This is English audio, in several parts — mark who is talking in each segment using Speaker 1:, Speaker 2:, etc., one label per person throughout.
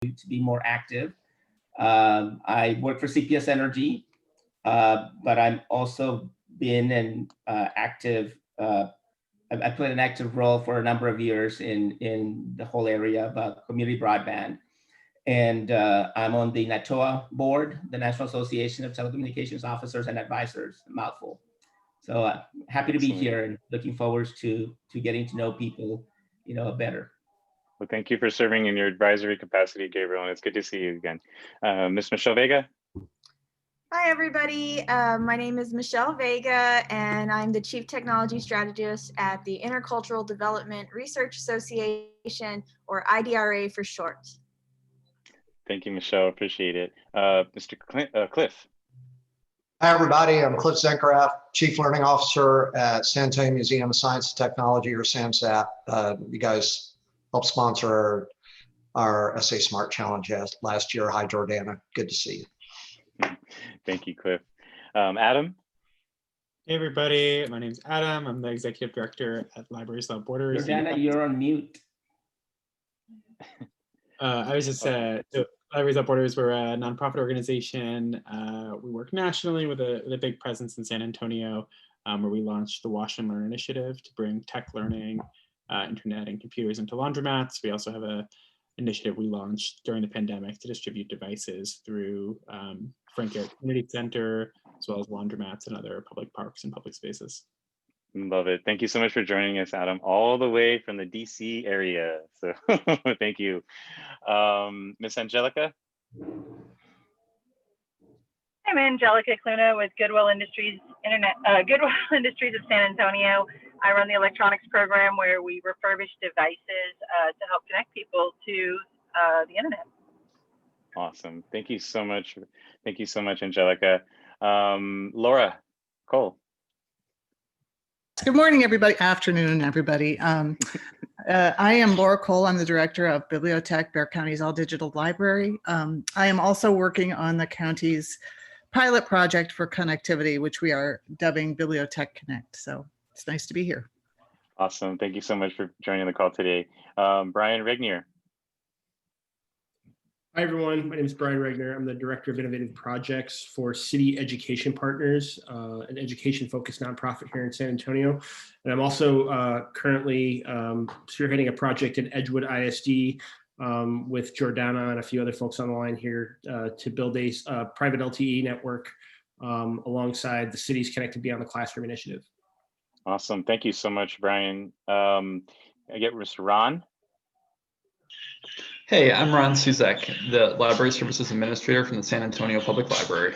Speaker 1: to be more active. I work for CPS Energy, but I'm also been an active. I played an active role for a number of years in the whole area of community broadband. And I'm on the NATOA board, the National Association of Telecommunications Officers and Advisors, a mouthful. So happy to be here and looking forward to getting to know people, better.
Speaker 2: Well, thank you for serving in your advisory capacity, Gabriel, and it's good to see you again. Ms. Michelle Vega.
Speaker 3: Hi, everybody. My name is Michelle Vega, and I'm the Chief Technology Strategist at the Intercultural Development Research Association, or IDRA for short.
Speaker 2: Thank you, Michelle. Appreciate it. Mr. Cliff.
Speaker 4: Hi, everybody. I'm Cliff Zenkrath, Chief Learning Officer at San Antonio Museum of Science and Technology, or SAMSAT. You guys helped sponsor our SA Smart Challenge last year. Hi, Jordana. Good to see you.
Speaker 2: Thank you, Cliff. Adam.
Speaker 5: Hey, everybody. My name is Adam. I'm the Executive Director at Libraries Without Borders.
Speaker 1: Jordana, you're on mute.
Speaker 5: I was just so Libraries Without Borders, we're a nonprofit organization. We work nationally with a big presence in San Antonio, where we launched the Wash and Learn initiative to bring tech learning, internet and computers into laundromats. We also have a initiative we launched during the pandemic to distribute devices through Frank Garrett Community Center, as well as laundromats and other public parks and public spaces.
Speaker 2: Love it. Thank you so much for joining us, Adam, all the way from the DC area. So thank you. Miss Angelica.
Speaker 6: I'm Angelica Cluna with Goodwill Industries Goodwill Industries of San Antonio. I run the electronics program where we refurbish devices to help connect people to the internet.
Speaker 2: Awesome. Thank you so much. Thank you so much, Angelica. Laura Cole.
Speaker 7: Good morning, everybody. Afternoon, everybody. I am Laura Cole. I'm the director of Bibliotech, Bexar County's all digital library. I am also working on the county's pilot project for connectivity, which we are dubbing Bibliotech Connect. So it's nice to be here.
Speaker 2: Awesome. Thank you so much for joining the call today. Brian Regnier.
Speaker 8: Hi, everyone. My name is Brian Regner. I'm the Director of Innovative Projects for City Education Partners, an education-focused nonprofit here in San Antonio. And I'm also currently spearheading a project at Edgewood ISD with Jordana and a few other folks on the line here to build a private LTE network alongside the city's Connected Beyond the Classroom initiative.
Speaker 2: Awesome. Thank you so much, Brian. I get Mr. Ron.
Speaker 9: Hey, I'm Ron Suzek, the Library Services Administrator from the San Antonio Public Library.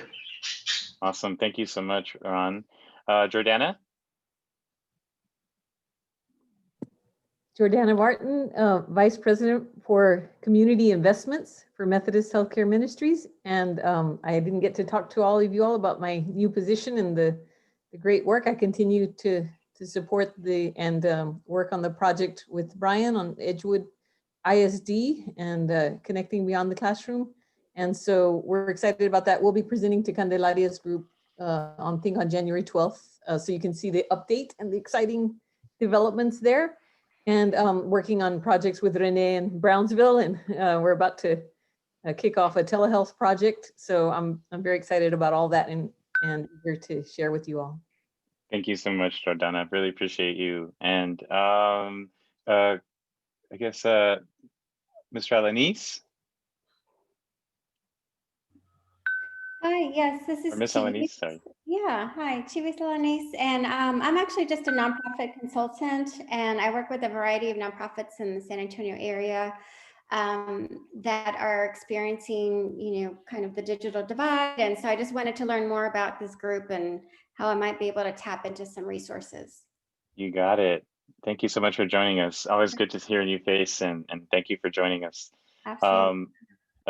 Speaker 2: Awesome. Thank you so much, Ron. Jordana?
Speaker 10: Jordana Martin, Vice President for Community Investments for Methodist Healthcare Ministries. And I didn't get to talk to all of you all about my new position and the great work. I continue to support and work on the project with Brian on Edgewood ISD and Connecting Beyond the Classroom. And so we're excited about that. We'll be presenting to Candelaria's group on January 12th. So you can see the update and the exciting developments there. And working on projects with Renee in Brownsville. And we're about to kick off a telehealth project. So I'm very excited about all that and here to share with you all.
Speaker 2: Thank you so much, Jordana. Really appreciate you. And I guess, Mr. Alanis?
Speaker 11: Hi, yes, this is
Speaker 2: Miss Alanis, sorry.
Speaker 11: Yeah, hi, Chivis Alanis, and I'm actually just a nonprofit consultant, and I work with a variety of nonprofits in the San Antonio area that are experiencing, kind of the digital divide, and so I just wanted to learn more about this group and how I might be able to tap into some resources.
Speaker 2: You got it. Thank you so much for joining us. Always good to hear a new face, and thank you for joining us.
Speaker 11: Absolutely.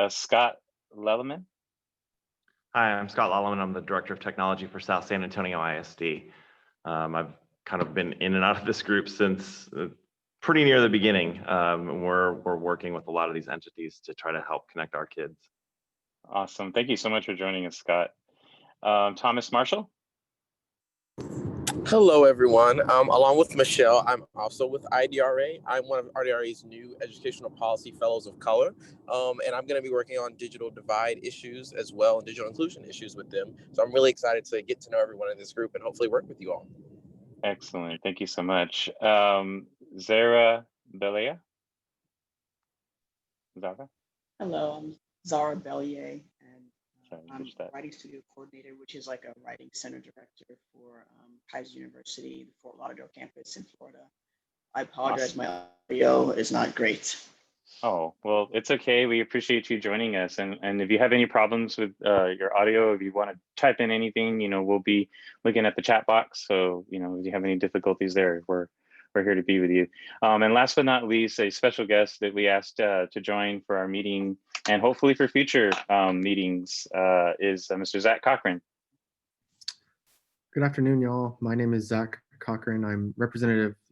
Speaker 2: Scott Lelleman.
Speaker 12: Hi, I'm Scott Lelleman. I'm the Director of Technology for South San Antonio ISD. I've kind of been in and out of this group since pretty near the beginning. We're working with a lot of these entities to try to help connect our kids.
Speaker 2: Awesome. Thank you so much for joining us, Scott. Thomas Marshall.
Speaker 13: Hello, everyone. Along with Michelle, I'm also with IDRA. I'm one of IDRA's new Educational Policy Fellows of Color, and I'm going to be working on digital divide issues as well and digital inclusion issues with them. So I'm really excited to get to know everyone in this group and hopefully work with you all.
Speaker 2: Excellent. Thank you so much. Zara Belaya? Zara?
Speaker 14: Hello, I'm Zara Bellier, and
Speaker 2: Sorry,
Speaker 14: I'm
Speaker 2: missed that.
Speaker 14: Writing Studio Coordinator, which is like a writing center director for Kaiser University, the Fort Lauderdale campus in Florida. I apologize,
Speaker 2: Awesome.
Speaker 14: my audio is not great.
Speaker 2: Oh, well, it's okay. We appreciate you joining us. And if you have any problems with your audio, if you want to type in anything, we'll be looking at the chat box. So, if you have any difficulties there, we're here to be with you. And last but not least, a special guest that we asked to join for our meeting and hopefully for future meetings is Mr. Zach Cochran.
Speaker 15: Good afternoon, y'all. My name is Zach Cochran. I'm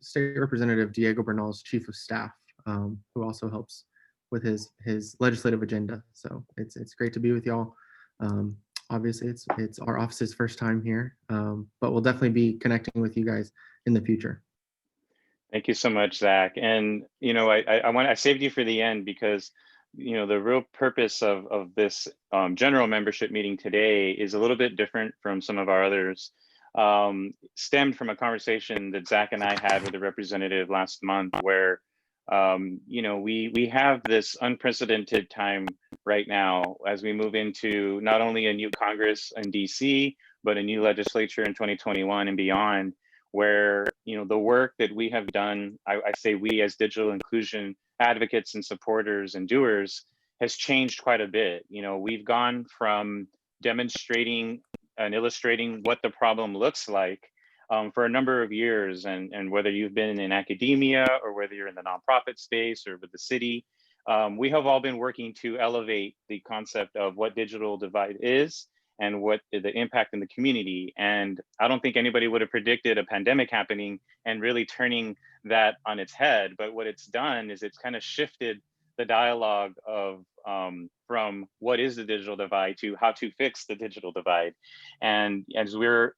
Speaker 15: State Representative Diego Bernal's Chief of Staff, who also helps with his legislative agenda. So it's great to be with y'all. Obviously, it's our office's first time here, but we'll definitely be connecting with you guys in the future.
Speaker 2: Thank you so much, Zach. And I saved you for the end because the real purpose of this general membership meeting today is a little bit different from some of our others. Stemmed from a conversation that Zach and I had with a representative last month, where we have this unprecedented time right now as we move into not only a new Congress in DC, but a new legislature in 2021 and beyond, where the work that we have done, I say we as digital inclusion advocates and supporters and doers, has changed quite a bit. We've gone from demonstrating and illustrating what the problem looks like for a number of years, and whether you've been in academia or whether you're in the nonprofit space or with the city, we have all been working to elevate the concept of what digital divide is and what the impact in the community. And I don't think anybody would have predicted a pandemic happening and really turning that on its head. But what it's done is it's kind of shifted the dialogue of from what is the digital divide to how to fix the digital divide. And as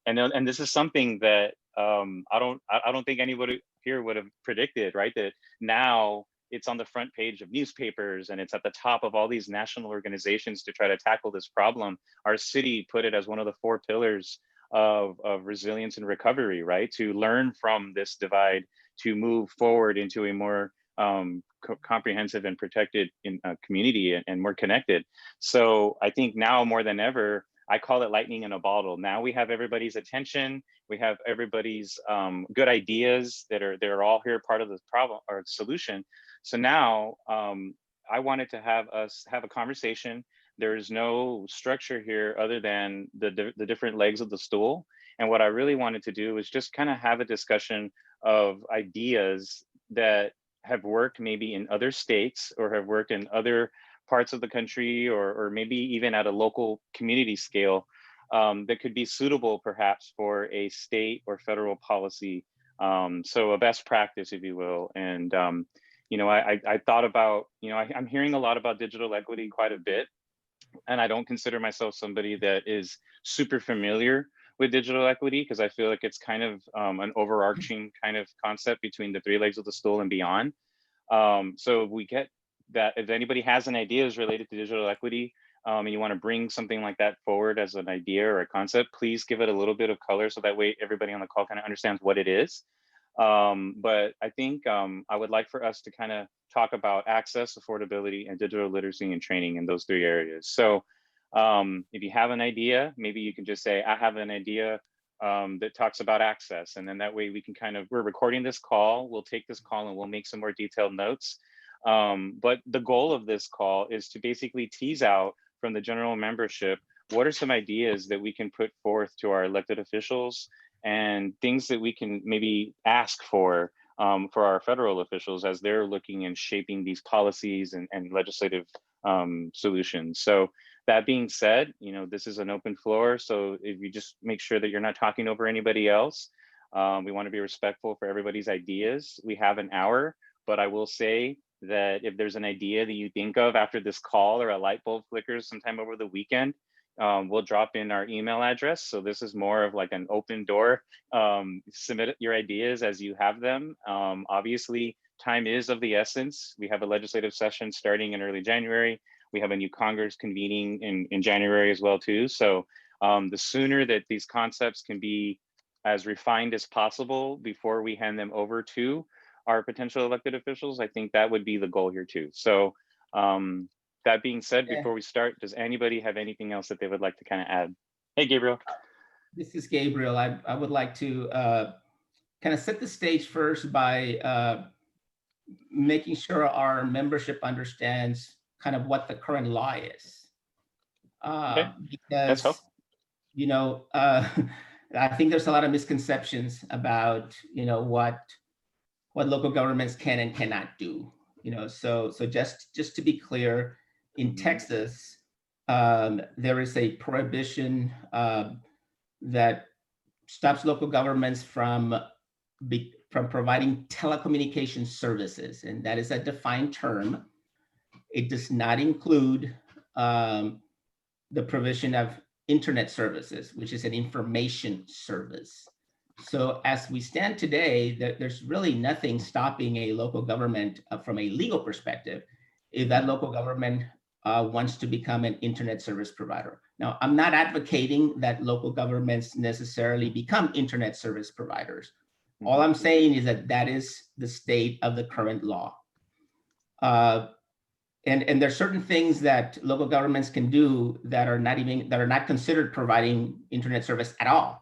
Speaker 2: and this is something that I don't think anybody here would have predicted, right? That now it's on the front page of newspapers and it's at the top of all these national organizations to try to tackle this problem. Our city put it as one of the 4 pillars of resilience and recovery, right? To learn from this divide, to move forward into a more comprehensive and protected community and more connected. So I think now more than ever, I call it lightning in a bottle. Now we have everybody's attention. We have everybody's good ideas that are all here part of the problem or solution. So now I wanted to have us have a conversation. There's no structure here other than the different legs of the stool. And what I really wanted to do was just kind of have a discussion of ideas that have worked maybe in other states or have worked in other parts of the country, or maybe even at a local community scale, that could be suitable perhaps for a state or federal policy. So a best practice, if you will. And I thought about, I'm hearing a lot about digital equity quite a bit, and I don't consider myself somebody that is super familiar with digital equity, because I feel like it's kind of an overarching kind of concept between the 3 legs of the stool and beyond. So we get that if anybody has an ideas related to digital equity, and you want to bring something like that forward as an idea or a concept, please give it a little bit of color so that way everybody on the call kind of understands what it is. But I think I would like for us to kind of talk about access, affordability, and digital literacy and training in those 3 areas. So if you have an idea, maybe you can just say, I have an idea that talks about access. And then that way we can we're recording this call, we'll take this call and we'll make some more detailed notes. But the goal of this call is to basically tease out from the general membership, what are some ideas that we can put forth to our elected officials and things that we can maybe ask for our federal officials as they're looking and shaping these policies and legislative solutions. So that being said, this is an open floor. So if you just make sure that you're not talking over anybody else, we want to be respectful for everybody's ideas. We have an hour, but I will say that if there's an idea that you think of after this call or a light bulb flickers sometime over the weekend, we'll drop in our email address. So this is more of like an open door. Submit your ideas as you have them. Obviously, time is of the essence. We have a legislative session starting in early January. We have a new Congress convening in January as well too. So the sooner that these concepts can be as refined as possible before we hand them over to our potential elected officials, I think that would be the goal here too. So that being said, before we start, does anybody have anything else that they would like to kind of add? Hey, Gabriel.
Speaker 1: This is Gabriel. I would like to kind of set the stage first by making sure our membership understands kind of what the current law is. Because, you know, I think there's a lot of misconceptions about, you know, what local governments can and cannot do. You know, so just to be clear, in Texas, there is a prohibition that stops local governments from providing telecommunication services, and that is a defined term. It does not include the provision of internet services, which is an information service. So as we stand today, there's really nothing stopping a local government from a legal perspective if that local government wants to become an internet service provider. Now, I'm not advocating that local governments necessarily become internet service providers. All I'm saying is that that is the state of the current law. And there's certain things that local governments can do that are not considered providing internet service at all.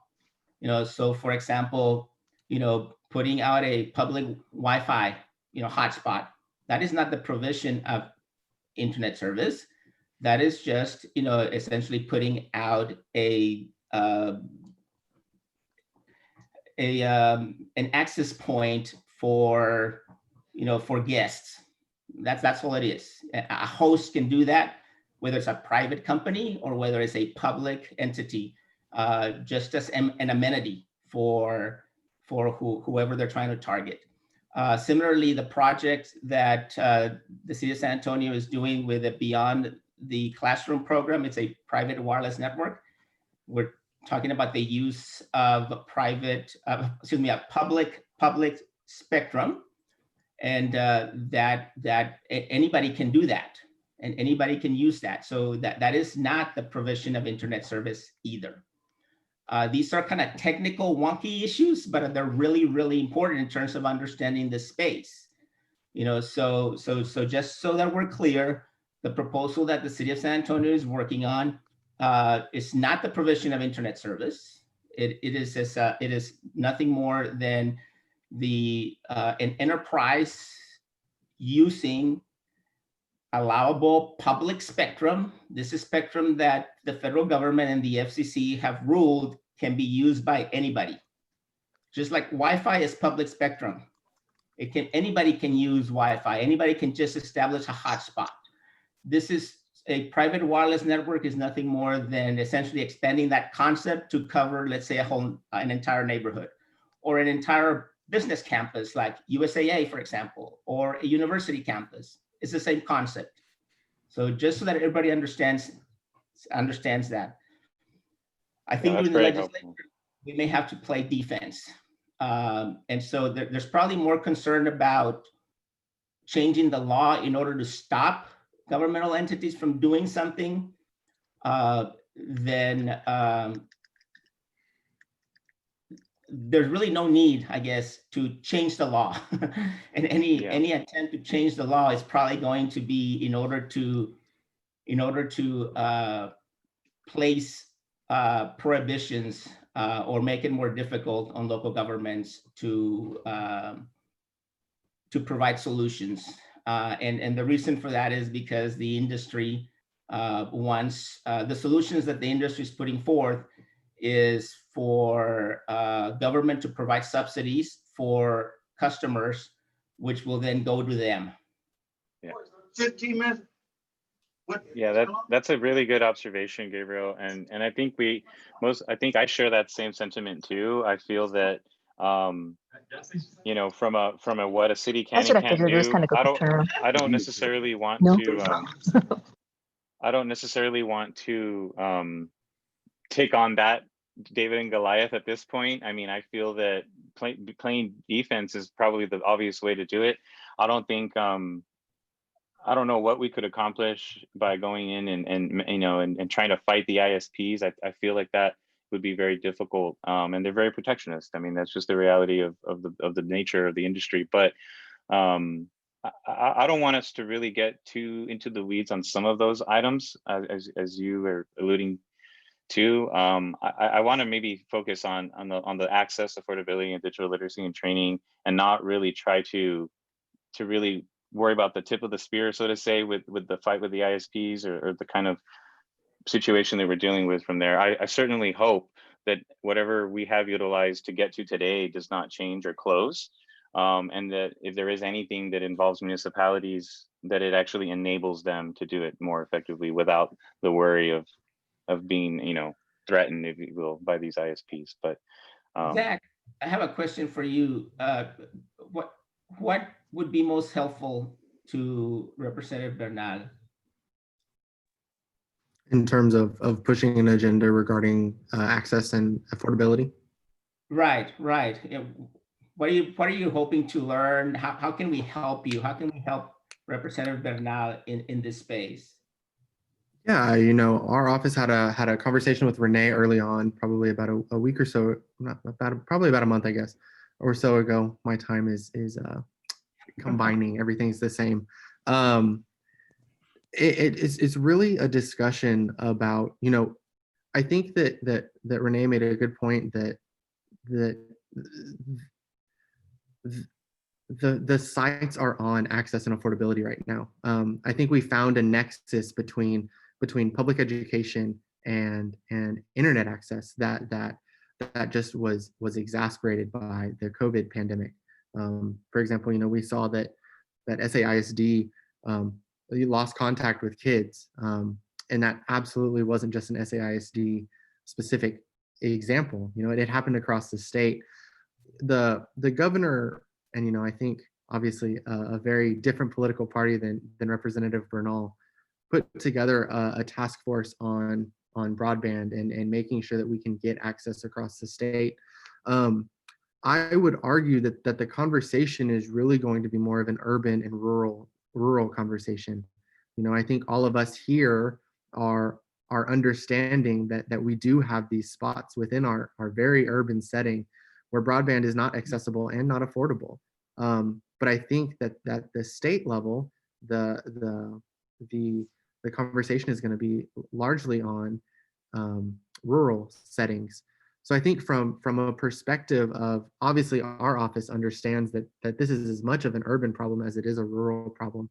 Speaker 1: You know, so for example, you know, putting out a public Wi-Fi, you know, hotspot, that is not the provision of internet service. That is just, you know, essentially putting out an access point for, you know, for guests. That's all it is. A host can do that, whether it's a private company or whether it's a public entity, just as an amenity for whoever they're trying to target. Similarly, the project that the city of San Antonio is doing with the Beyond the Classroom program, it's a private wireless network. We're talking about the use of a public spectrum, and that anybody can do that, and anybody can use that. So that is not the provision of internet service either. These are kind of technical, wonky issues, but they're really, really important in terms of understanding the space. You know, so just so that we're clear, the proposal that the city of San Antonio is working on is not the provision of internet service. It is nothing more than an enterprise using allowable public spectrum. This is spectrum that the federal government and the FCC have ruled can be used by anybody. Just like Wi-Fi is public spectrum. Anybody can use Wi-Fi. Anybody can just establish a hotspot. This is a private wireless network is nothing more than essentially expanding that concept to cover, let's say, an entire neighborhood or an entire business campus like USAA, for example, or a university campus. It's the same concept. So just so that everybody understands that. I think during the legislature, we may have to play defense. And so there's probably more concern about changing the law in order to stop governmental entities from doing something than there's really no need, I guess, to change the law. And any attempt to change the law is probably going to be in order to place prohibitions or make it more difficult on local governments to provide solutions. And the reason for that is because the industry wants the solutions that the industry is putting forth is for government to provide subsidies for customers, which will then go to them.
Speaker 2: Yeah.
Speaker 16: 15 minutes.
Speaker 2: Yeah, that's a really good observation, Gabriel. And I think I think I share that same sentiment too. I feel that you know, from a what a city can and can't do, I don't necessarily want to I don't necessarily want to take on that David and Goliath at this point. I mean, I feel that playing defense is probably the obvious way to do it. I don't think, I don't know what we could accomplish by going in and you know, and trying to fight the ISPs. I feel like that would be very difficult, and they're very protectionist. I mean, that's just the reality of the nature of the industry. But I don't want us to really get too into the weeds on some of those items, as you were alluding to. I want to maybe focus on the access, affordability, and digital literacy and training, and not really try to really worry about the tip of the spear, so to say, with the fight with the ISPs or the kind of situation that we're dealing with from there. I certainly hope that whatever we have utilized to get to today does not change or close. And that if there is anything that involves municipalities, that it actually enables them to do it more effectively without the worry of being, you know, threatened, if you will, by these ISPs. But
Speaker 1: Zach, I have a question for you. What would be most helpful to Representative Bernal?
Speaker 15: In terms of pushing an agenda regarding access and affordability?
Speaker 1: Right. You know, what are you hoping to learn? How can we help you? How can we help Representative Bernal in this space?
Speaker 15: Yeah, you know, our office had a conversation with Renee early on, probably about a week or so, probably about a month, I guess, or so ago. My time is combining, everything's the same. It's really a discussion about, you know, I think that Renee made a good point that the sights are on access and affordability right now. I think we found a nexus between public education and internet access that just was exasperated by the COVID pandemic. For example, you know, we saw that SAISD lost contact with kids, and that absolutely wasn't just an SAISD specific example. You know, it happened across the state. The governor, and you know, I think obviously a very different political party than Representative Bernal, put together a task force on broadband and making sure that we can get access across the state. I would argue that the conversation is really going to be more of an urban and rural conversation. You know, I think all of us here are understanding that we do have these spots within our very urban setting where broadband is not accessible and not affordable. But I think that the state level, the conversation is going to be largely on rural settings. So I think from a perspective of, obviously our office understands that this is as much of an urban problem as it is a rural problem.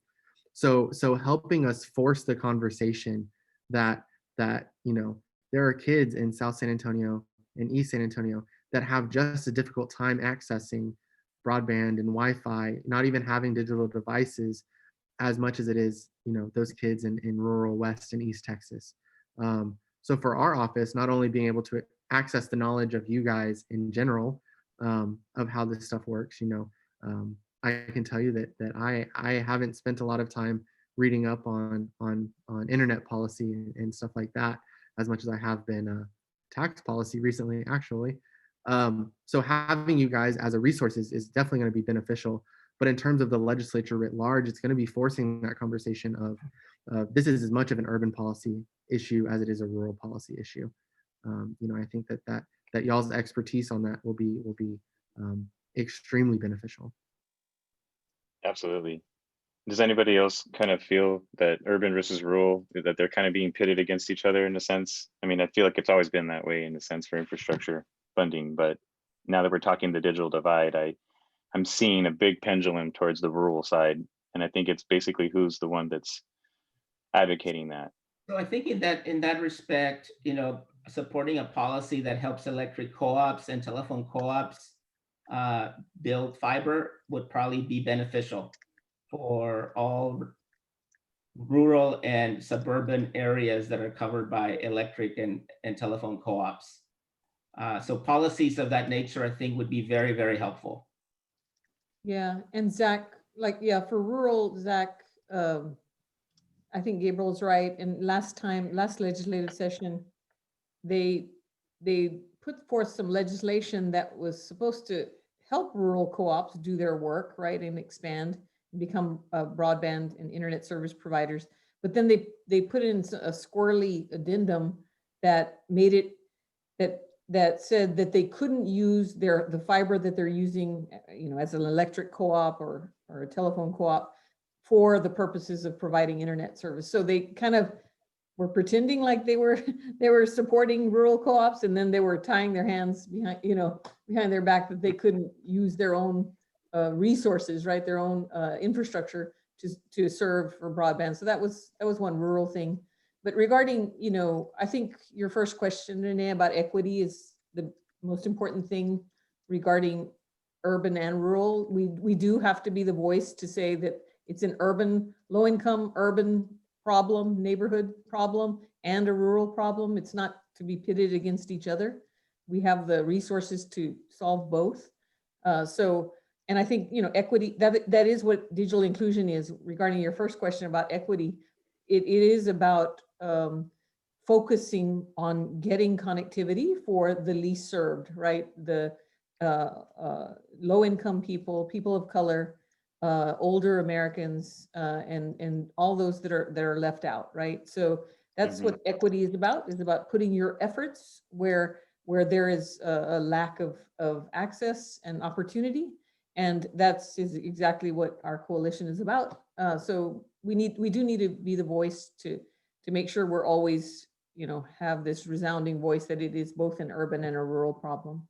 Speaker 15: So helping us force the conversation that you know, there are kids in South San Antonio and East San Antonio that have just a difficult time accessing broadband and Wi-Fi, not even having digital devices as much as it is, you know, those kids in rural West and East Texas. So for our office, not only being able to access the knowledge of you guys in general, of how this stuff works, you know, I can tell you that I haven't spent a lot of time reading up on internet policy and stuff like that as much as I have been tax policy recently, actually. So having you guys as a resource is definitely going to be beneficial. But in terms of the legislature writ large, it's going to be forcing that conversation of this is as much of an urban policy issue as it is a rural policy issue. You know, I think that y'all's expertise on that will be extremely beneficial.
Speaker 2: absolutely. Does anybody else kind of feel that urban versus rural, that they're kind of being pitted against each other in a sense? I mean, I feel like it's always been that way in a sense for infrastructure funding, but now that we're talking the digital divide, I'm seeing a big pendulum towards the rural side. And I think it's basically who's the one that's advocating that.
Speaker 1: So I think in that respect, you know, supporting a policy that helps electric co-ops and telephone co-ops build fiber would probably be beneficial for all rural and suburban areas that are covered by electric and telephone co-ops. So policies of that nature, I think, would be very, very helpful.
Speaker 10: Yeah, and Zach, like, yeah, for rural, Zach, I think Gabriel's right. And last legislative session, they put forth some legislation that was supposed to help rural co-ops do their work, right, and expand and become broadband and internet service providers. But then they put in a squirrely addendum that made it that said that they couldn't use the fiber that they're using, as an electric co-op or a telephone co-op for the purposes of providing internet service. So they kind of were pretending like they were supporting rural co-ops, and then they were tying their hands behind their back that they couldn't use their own resources, right, their own infrastructure to serve for broadband. So that was one rural thing. But regarding, I think your first question, Renee, about equity is the most important thing regarding urban and rural. We do have to be the voice to say that it's an urban, low-income urban problem, neighborhood problem, and a rural problem. It's not to be pitted against each other. We have the resources to solve both. And I think, equity, that is what digital inclusion is. Regarding your first question about equity, it is about focusing on getting connectivity for the least served, right? The low-income people of color, older Americans, and all those that are left out, right? So that's what equity is about putting your efforts where there is a lack of access and opportunity. And is exactly what our coalition is about. So we do need to be the voice to make sure we're always, have this resounding voice that it is both an urban and a rural problem.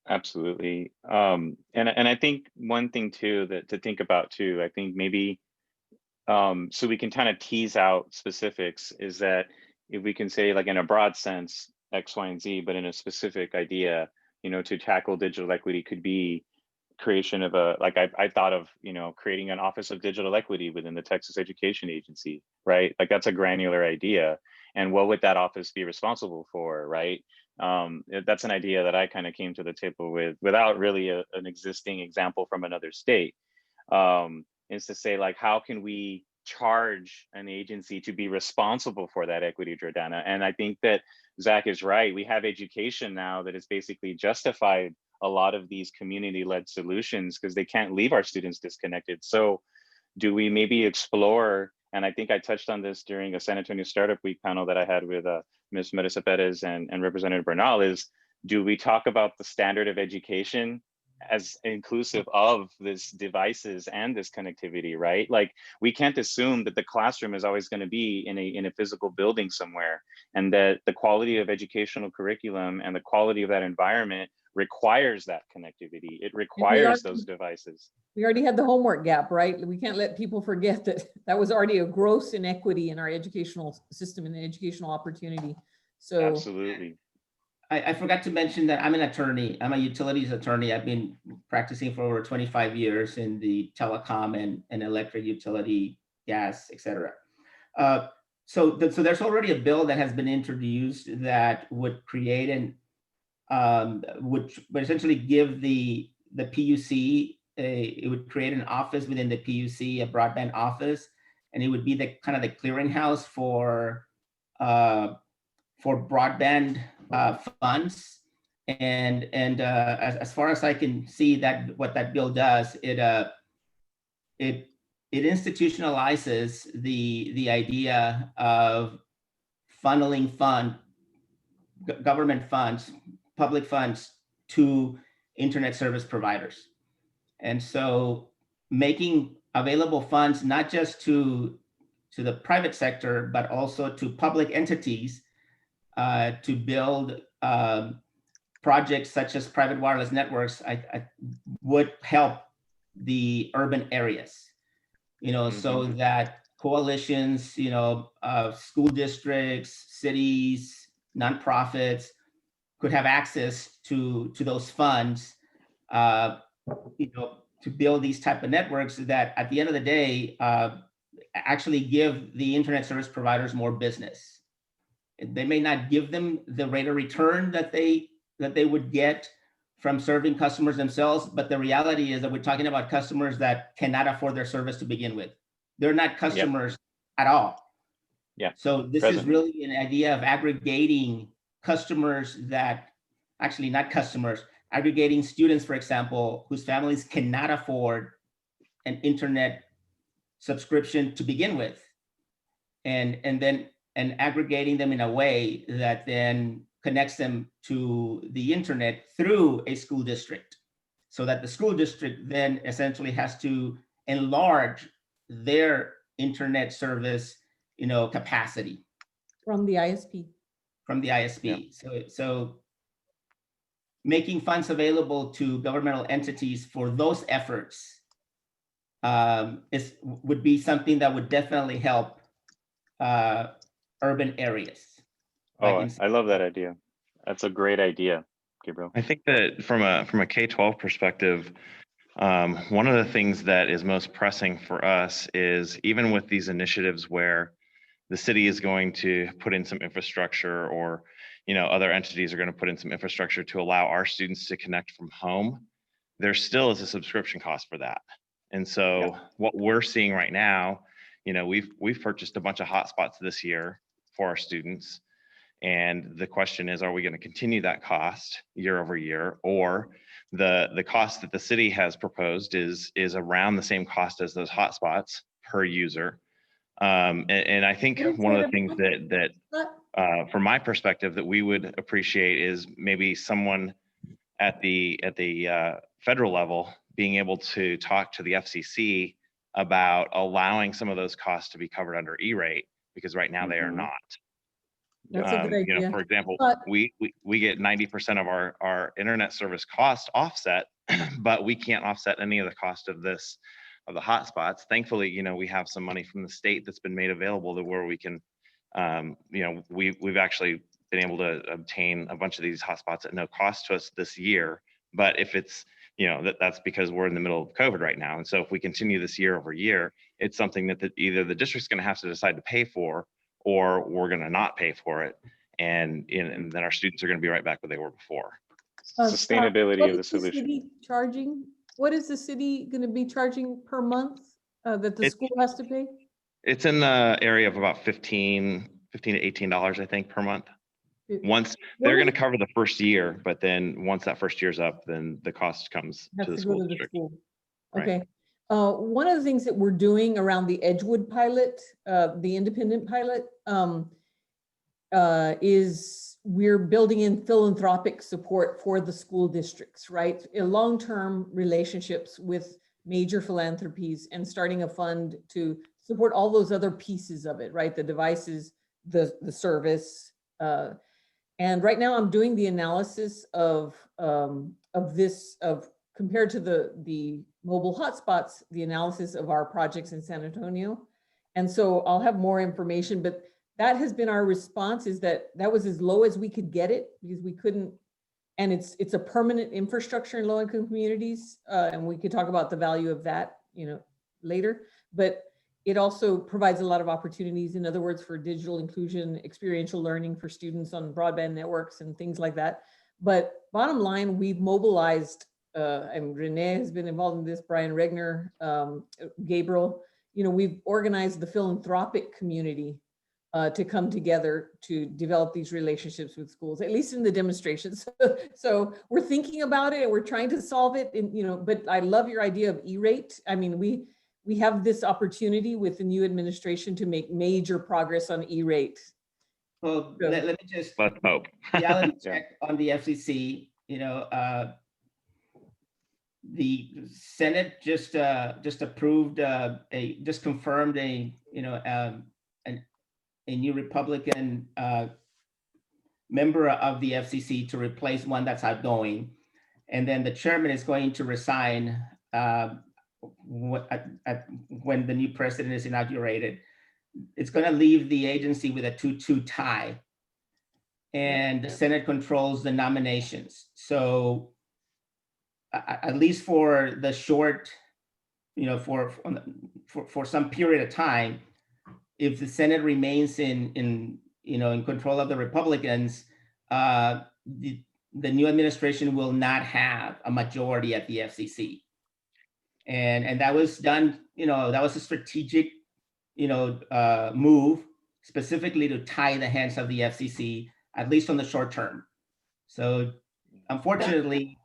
Speaker 2: Absolutely. And I think one thing too to think about too, I think maybe so we can kind of tease out specifics, is that if we can say, like, in a broad sense, X, Y, and Z, but in a specific idea, to tackle digital equity could be creation of I thought of, creating an Office of Digital Equity within the Texas Education Agency, right? Like, that's a granular idea. And what would that office be responsible for, right? That's an idea that I kind of came to the table with without really an existing example from another state, is to say, like, how can we charge an agency to be responsible for that equity, Jordana? And I think that Zach is right. We have education now that is basically justified a lot of these community-led solutions because they can't leave our students disconnected. So do we maybe explore, and I think I touched on this during a San Antonio Startup Week panel that I had with Ms. Marissa Perez and Representative Bernal, is do we talk about the standard of education as inclusive of these devices and this connectivity, right? Like, we can't assume that the classroom is always going to be in a physical building somewhere, and that the quality of educational curriculum and the quality of that environment requires that connectivity. It requires those devices.
Speaker 10: We already had the homework gap, right? We can't let people forget that was already a gross inequity in our educational system and the educational opportunity. So
Speaker 2: absolutely.
Speaker 1: I forgot to mention that I'm an attorney. I'm a utilities attorney. I've been practicing for over 25 years in the telecom and electric utility, gas, et cetera. So there's already a bill that has been introduced that would create would essentially give the PUC it would create an office within the PUC, a broadband office, and it would be the kind of the clearinghouse for broadband funds. And as far as I can see, that what that bill does, it institutionalizes the idea of funneling government funds, public funds, to internet service providers. And so making available funds not just to the private sector, but also to public entities to build projects such as private wireless networks, I would help the urban areas, so that coalitions, school districts, cities, nonprofits could have access to those funds, to build these type of networks that at the end of the day, actually give the internet service providers more business. They may not give them the rate of return that they would get from serving customers themselves, but the reality is that we're talking about customers that cannot afford their service to begin with. They're not customers at all.
Speaker 2: Yeah.
Speaker 1: So this
Speaker 2: Present.
Speaker 1: is really an idea of aggregating customers that, actually not customers, aggregating students, for example, whose families cannot afford an internet subscription to begin with. And aggregating them in a way that then connects them to the internet through a school district, so that the school district then essentially has to enlarge their internet service, capacity
Speaker 10: From the ISP.
Speaker 1: from the ISP. So making funds available to governmental entities for those efforts would be something that would definitely help urban areas.
Speaker 2: Oh, I love that idea. That's a great idea, Gabriel.
Speaker 12: I think that from a K-12 perspective, one of the things that is most pressing for us is, even with these initiatives where the city is going to put in some infrastructure, or other entities are going to put in some infrastructure to allow our students to connect from home, there still is a subscription cost for that. And so what we're seeing right now, we've purchased a bunch of hotspots this year for our students. And the question is, are we going to continue that cost year over year, or the cost that the city has proposed is around the same cost as those hotspots per user? And I think one of the things that from my perspective that we would appreciate is maybe someone at the federal level being able to talk to the FCC about allowing some of those costs to be covered under E-rate, because right now they are not.
Speaker 10: That's a good idea.
Speaker 12: For example,
Speaker 10: But-
Speaker 12: we get 90% of our internet service cost offset, but we can't offset any of the cost of the hotspots. Thankfully, we have some money from the state that's been made available to where we can, we've actually been able to obtain a bunch of these hotspots at no cost to us this year. But if it's, that's because we're in the middle of COVID right now. And so if we continue this year over year, it's something that either the district's going to have to decide to pay for, or we're going to not pay for it. And then our students are going to be right back where they were before.
Speaker 2: Sustainability
Speaker 10: what
Speaker 2: of the
Speaker 10: is
Speaker 2: solution.
Speaker 10: City charging? What is the city going to be charging per month that the school has to pay?
Speaker 12: It's in the area of about $15 to $18, I think, per month. Once they're going to cover the first year, but then once that first year's up, then the cost comes to the school district. Right.
Speaker 10: Okay. One of the things that we're doing around the Edgewood pilot, the independent pilot, is we're building in philanthropic support for the school districts, right? Long-term relationships with major philanthropies, and starting a fund to support all those other pieces of it, right? The devices, the service. And right now I'm doing the analysis of this, compared to the mobile hotspots, the analysis of our projects in San Antonio. And so I'll have more information, but that has been our response, is that was as low as we could get it, because we couldn't, and it's a permanent infrastructure in low-income communities. And we could talk about the value of that, later, but it also provides a lot of opportunities, in other words, for digital inclusion, experiential learning for students on broadband networks and things like that. But bottom line, we've mobilized, and Renee has been involved in this, Brian Regner, Gabriel, we've organized the philanthropic community to come together to develop these relationships with schools, at least in the demonstrations. So we're thinking about it and we're trying to solve it. And, but I love your idea of E-rate. I mean, we have this opportunity with the new administration to make major progress on E-rate.
Speaker 1: Well, let me just
Speaker 12: let's hope.
Speaker 1: reality check on the FCC. The Senate just approved just confirmed a new Republican member of the FCC to replace one that's outgoing, and then the chairman is going to resign when the new president is inaugurated. It's going to leave the agency with a 2-2 tie, and the Senate controls the nominations. So at least for the short, for some period of time, if the Senate remains in control of the Republicans, the new administration will not have a majority at the FCC. And that was done, that was a strategic move specifically to tie the hands of the FCC, at least on the short term. So unfortunately,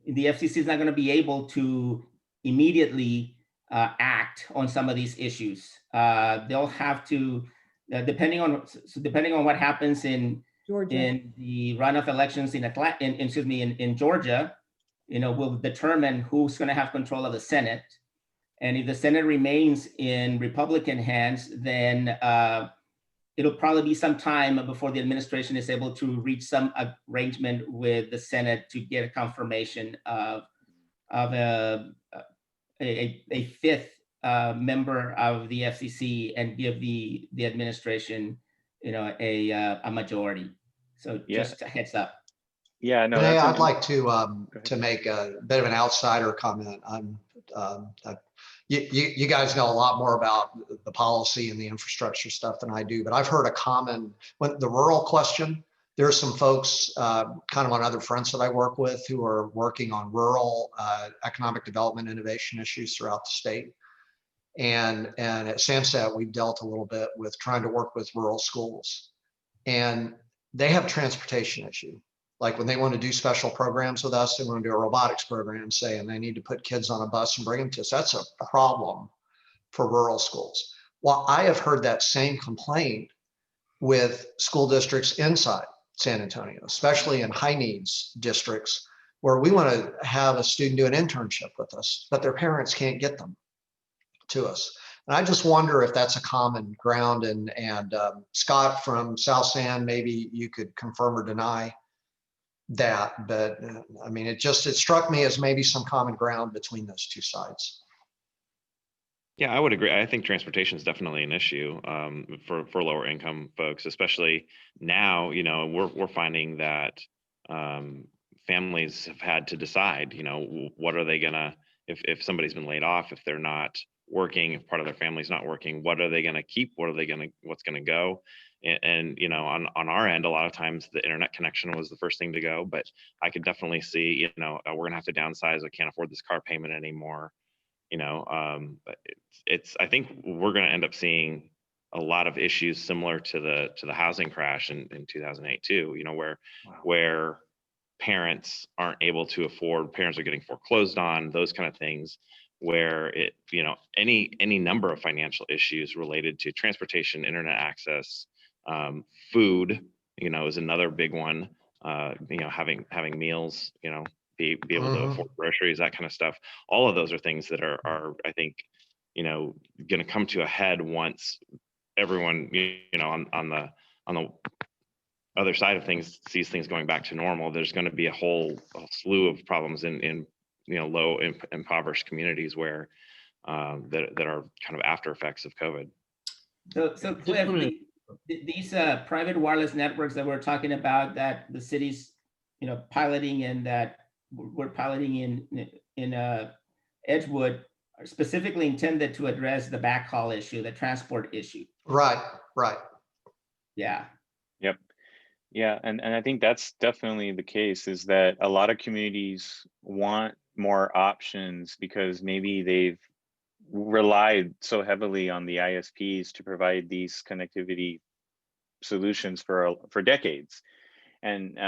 Speaker 1: the FCC is not going to be able to immediately act on some of these issues. They'll have to, depending on what happens in
Speaker 10: Georgia.
Speaker 1: in the runoff elections in Georgia, will determine who's going to have control of the Senate. And if the Senate remains in Republican hands, then it'll probably be some time before the administration is able to reach some arrangement with the Senate to get a confirmation of a fifth member of the FCC and give the administration, a majority. So just a heads up.
Speaker 2: Yeah, no.
Speaker 4: Renee, I'd like to make a bit of an outsider comment. You guys know a lot more about the policy and the infrastructure stuff than I do, but I've heard when the rural question, there's some folks kind of on other fronts that I work with who are working on rural economic development innovation issues throughout the state. And at SAMSAT, we've dealt a little bit with trying to work with rural schools. And they have transportation issue. Like when they want to do special programs with us, they want to do a robotics program, say, and they need to put kids on a bus and bring them to us. That's a problem for rural schools. Well, I have heard that same complaint with school districts inside San Antonio, especially in high needs districts, where we want to have a student do an internship with us, but their parents can't get them to us. And I just wonder if that's a common ground. And Scott from South San, maybe you could confirm or deny that, but I mean, it struck me as maybe some common ground between those two sides.
Speaker 12: Yeah, I would agree. I think transportation is definitely an issue for lower income folks, especially now. We're finding that families have had to decide, what are they gonna, if somebody's been laid off, if they're not working, if part of their family's not working, what are they gonna keep? What's gonna go? And on our end, a lot of times the internet connection was the first thing to go, but I could definitely see, we're gonna have to downsize. I can't afford this car payment anymore. But I think we're gonna end up seeing a lot of issues similar to the housing crash in 2008 too. Where parents aren't able to afford, parents are getting foreclosed on, those kind of things. Where any number of financial issues related to transportation, internet access. Food, is another big one. Having meals, be able to afford groceries, that kind of stuff. All of those are things that are I think, going to come to a head once everyone, on the other side of things sees things going back to normal. There's going to be a slew of problems in low impoverished communities where that are kind of after effects of COVID.
Speaker 1: So Cliff, these private wireless networks that we're talking about, that the city's piloting and that we're piloting in Edgewood, are specifically intended to address the backhaul issue, the transport issue.
Speaker 4: Right.
Speaker 1: Yeah.
Speaker 2: Yep. Yeah, and I think that's definitely the case, is that a lot of communities want more options because maybe they've relied so heavily on the ISPs to provide these connectivity solutions for decades. And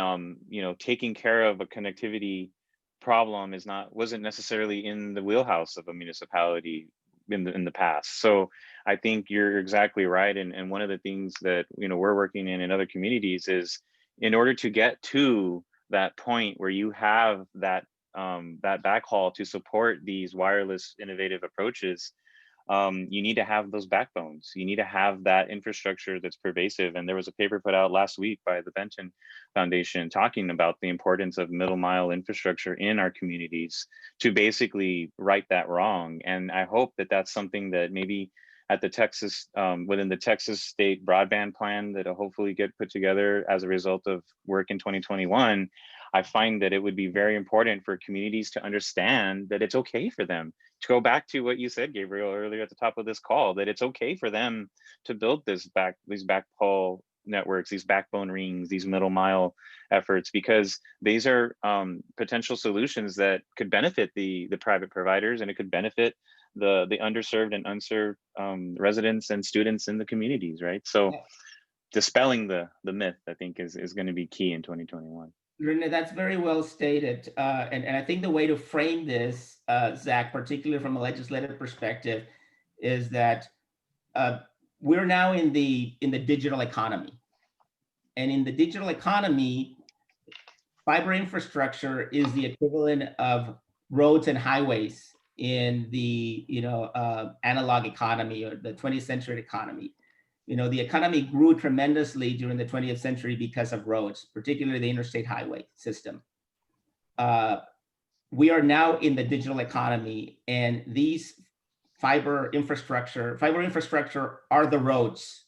Speaker 2: taking care of a connectivity problem wasn't necessarily in the wheelhouse of a municipality in the past. So I think you're exactly right. And one of the things that we're working in other communities is, in order to get to that point where you have that backhaul to support these wireless innovative approaches, you need to have those backbones. You need to have that infrastructure that's pervasive. And there was a paper put out last week by the Benton Foundation talking about the importance of middle mile infrastructure in our communities to basically right that wrong. And I hope that that's something that maybe at the Texas, within the Texas state broadband plan that'll hopefully get put together as a result of work in 2021, I find that it would be very important for communities to understand that it's okay for them to go back to what you said, Gabriel, earlier at the top of this call, that it's okay for them to build these backhaul networks, these backbone rings, these middle mile efforts, because these are potential solutions that could benefit the private providers, and it could benefit the underserved and unserved residents and students in the communities, right? So dispelling the myth, I think, is going to be key in 2021.
Speaker 1: Renee, that's very well stated. And I think the way to frame this, Zach, particularly from a legislative perspective, is that we're now in the digital economy. And in the digital economy, fiber infrastructure is the equivalent of roads and highways in the analog economy or the 20th century economy. The economy grew tremendously during the 20th century because of roads, particularly the interstate highway system. We are now in the digital economy, and these fiber infrastructure are the roads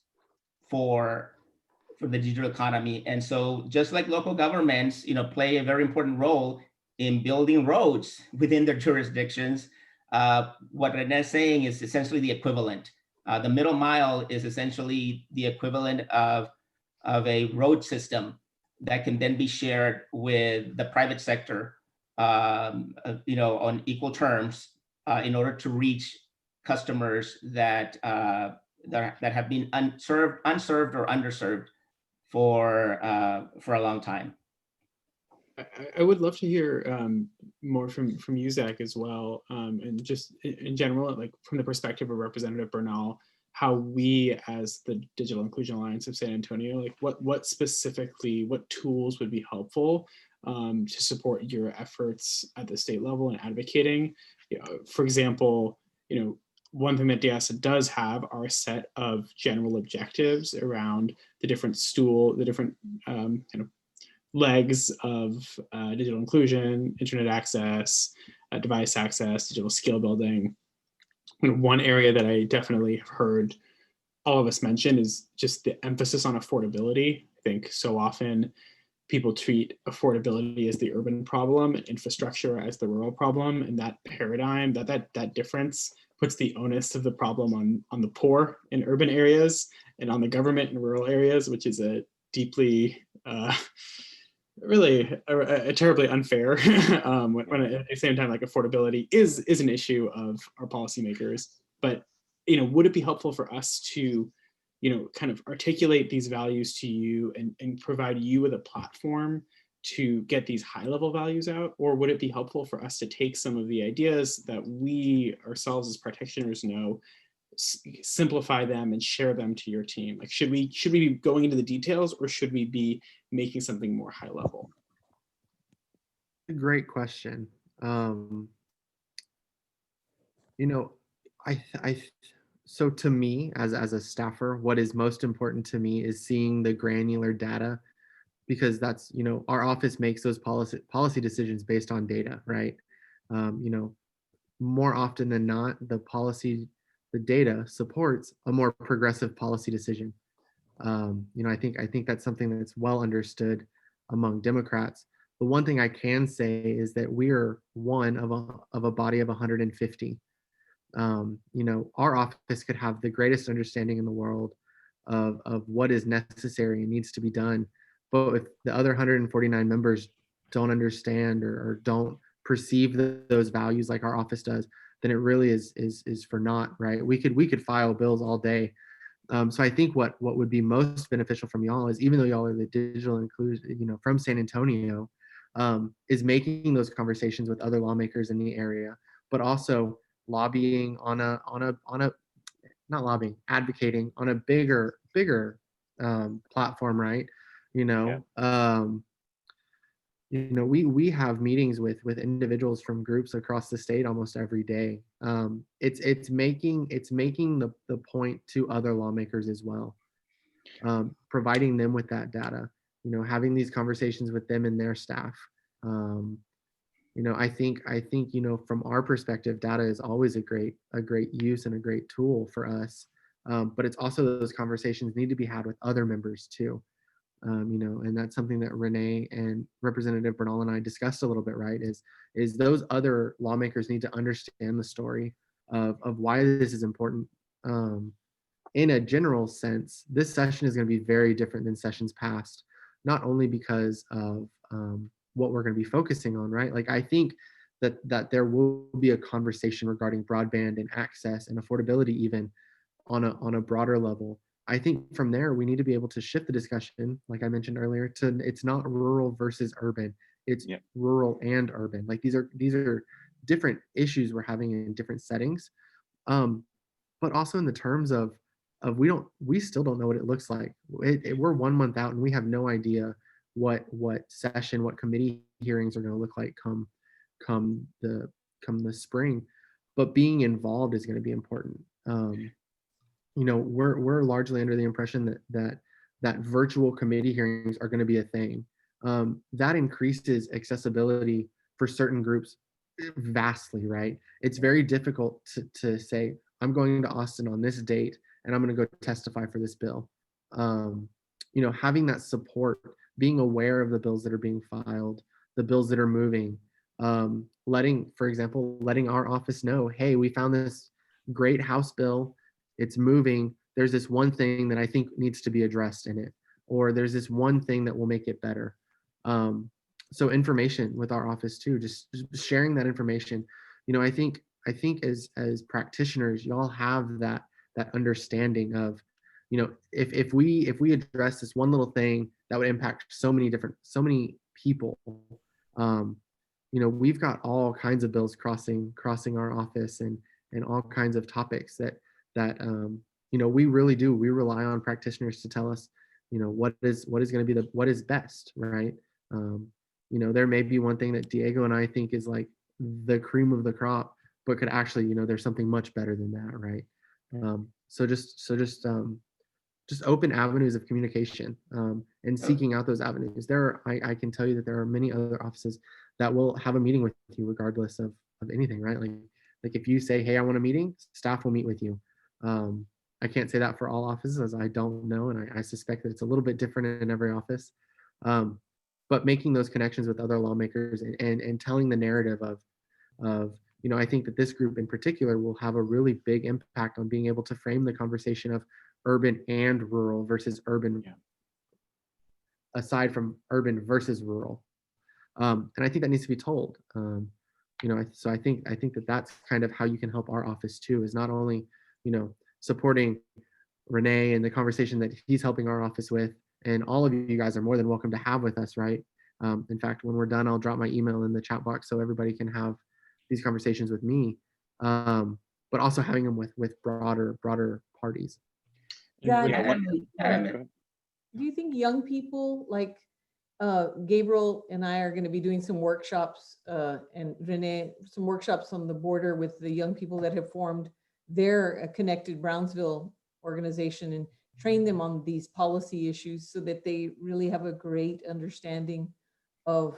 Speaker 1: for the digital economy. And so just like local governments, play a very important role in building roads within their jurisdictions, what Renee is saying is essentially the equivalent. The middle mile is essentially the equivalent of a road system that can then be shared with the private sector, on equal terms, in order to reach customers that have been unserved or underserved for a long time.
Speaker 5: I would love to hear more from you, Zach, as well, and just in general, like from the perspective of Representative Bernal, how we as the Digital Inclusion Alliance of San Antonio, like what specifically, what tools would be helpful to support your efforts at the state level and advocating. For example, one thing that DIASA does have are a set of general objectives around the different legs of digital inclusion, internet access, device access, digital skill building. One area that I definitely have heard all of us mention is just the emphasis on affordability. I think so often people treat affordability as the urban problem and infrastructure as the rural problem, and that paradigm, that difference puts the onus of the problem on the poor in urban areas and on the government in rural areas, which is a deeply really terribly unfair when at the same time, like, affordability is an issue of our policymakers. But would it be helpful for us to kind of articulate these values to you and provide you with a platform to get these high level values out? Or would it be helpful for us to take some of the ideas that we ourselves as practitioners know, simplify them and share them to your team? Like, should we be going into the details, or should we be making something more high level?
Speaker 15: Great question. So to me, as a staffer, what is most important to me is seeing the granular data, because that's, our office makes those policy decisions based on data, right? More often than not, the data supports a more progressive policy decision. I think that's something that's well understood among Democrats. The one thing I can say is that we are one of a body of 150. Our office could have the greatest understanding in the world of what is necessary and needs to be done, but if the other 149 members don't understand or don't perceive those values like our office does, then it really is for naught, right? We could file bills all day. So I think what would be most beneficial from y'all is, even though y'all are the digital inclusion, from San Antonio, is making those conversations with other lawmakers in the area, but also lobbying advocating on a bigger platform, right? We have meetings with individuals from groups across the state almost every day. It's making the point to other lawmakers as well, providing them with that data, having these conversations with them and their staff. I think from our perspective, data is always a great use and a great tool for us. But it's also, those conversations need to be had with other members too. And that's something that Renee and Representative Bernal and I discussed a little bit, right? Is those other lawmakers need to understand the story of why this is important. In a general sense, this session is going to be very different than sessions past, not only because of what we're going to be focusing on, right? Like, I think that there will be a conversation regarding broadband and access and affordability even on a broader level. I think from there, we need to be able to shift the discussion, like I mentioned earlier, to it's not rural versus urban, it's rural and urban. Like these are different issues we're having in different settings. But also in the terms of we still don't know what it looks like. We're 1 month out and we have no idea what session, what committee hearings are going to look like come the spring. But being involved is going to be important. We're largely under the impression that virtual committee hearings are going to be a thing. That increases accessibility for certain groups vastly, right? It's very difficult to say, I'm going to Austin on this date and I'm going to go testify for this bill. Having that support, being aware of the bills that are being filed, the bills that are moving, letting our office know, hey, we found this great House bill, it's moving. There's this one thing that I think needs to be addressed in it, or there's this one thing that will make it better. So information with our office too, just sharing that information. I think as practitioners, y'all have that understanding of, if we address this one little thing that would impact so many people, we've got all kinds of bills crossing our office and all kinds of topics that we really do. We rely on practitioners to tell us, what is going to be what is best, right? There may be one thing that Diego and I think is like the cream of the crop, but could actually, there's something much better than that, right? So just open avenues of communication, and seeking out those avenues. I can tell you that there are many other offices that will have a meeting with you regardless of anything, right? Like if you say, hey, I want a meeting, staff will meet with you. I can't say that for all offices, as I don't know, and I suspect that it's a little bit different in every office. But making those connections with other lawmakers and telling the narrative of I think that this group in particular will have a really big impact on being able to frame the conversation of urban and rural versus urban, aside from urban versus rural. And I think that needs to be told. So I think that that's kind of how you can help our office too, is not only, supporting Renee and the conversation that he's helping our office with, and all of you guys are more than welcome to have with us, right? In fact, when we're done, I'll drop my email in the chat box so everybody can have these conversations with me, but also having them with broader parties.
Speaker 10: Yeah,
Speaker 1: Yeah.
Speaker 10: do you think young people like Gabriel and I are going to be doing some workshops, and Renee, some workshops on the border with the young people that have formed their Connected Brownsville organization, and train them on these policy issues so that they really have a great understanding of